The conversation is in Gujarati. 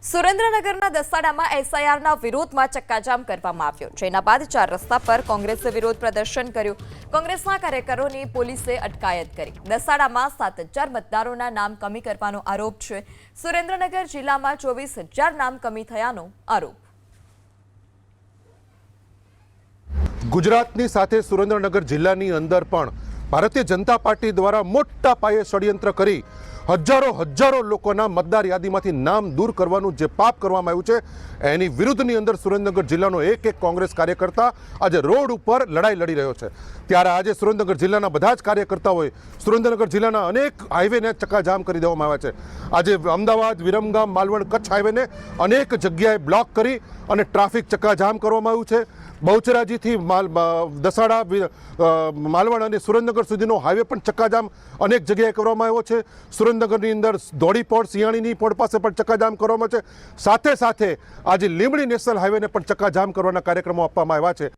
સુરેન્દ્રનગરના દસાડામાં એસઆઈઆરના વિરોધમાં ચક્કાજામ કરવામાં આવ્યો, જેના બાદ 4 રસ્તા પર કોંગ્રેસે વિરોધ પ્રદર્શન કર્યું। કોંગ્રેસના કાર્યકરોની પોલીસે અટકાયત કરી। દસાડામાં 7,000 મતદારોના નામ કમી કરવાનો આરોપ છે। સુરેન્દ્રનગર જિલ્લામાં 24,000 નામ કમી થયાનો આરોપ। ગુજરાતની સાથે સુરેન્દ્રનગર જિલ્લાની અંદર પણ ભારતીય જનતા પાર્ટી દ્વારા મોટા પાયે ષડયંત્ર કરી હજારો લોકોના મતદાર યાદીમાંથી નામ દૂર કરવાનું જે પાપ કરવામાં આવ્યું છે એની વિરુદ્ધની અંદર સુરેન્દ્રનગર જિલ્લાનો એક કાર્યકર્તા આજે રોડ ઉપર લડાઈ લડી રહ્યો છે। ત્યારે આજે સુરેન્દ્રનગર જિલ્લાના બધા જ કાર્યકર્તાઓએ સુરેન્દ્રનગર જિલ્લાના અનેક હાઈવેને ચક્કાજામ કરી દેવામાં આવ્યા છે। આજે અમદાવાદ, વિરમગામ, માલવણ, કચ્છ હાઈવેને અનેક જગ્યાએ બ્લોક કરી અને ટ્રાફિક ચક્કાજામ કરવામાં આવ્યું છે। બહુચરાજીથી દસાડા, માલવણ અને સુરેન્દ્રનગર સુધીનો હાઈવે પણ ચક્કાજામ અનેક જગ્યાએ કરવામાં આવ્યો છે। સુરેન્દ્રનગરની અંદર ધોળીપોળ, સિયાણીની પોળ પાસે પણ ચક્કાજામ કરવામાં છે। સાથે આજે લીંબડી નેશનલ હાઈવેને પણ ચક્કાજામ કરવાના કાર્યક્રમો આપવામાં આવ્યા છે।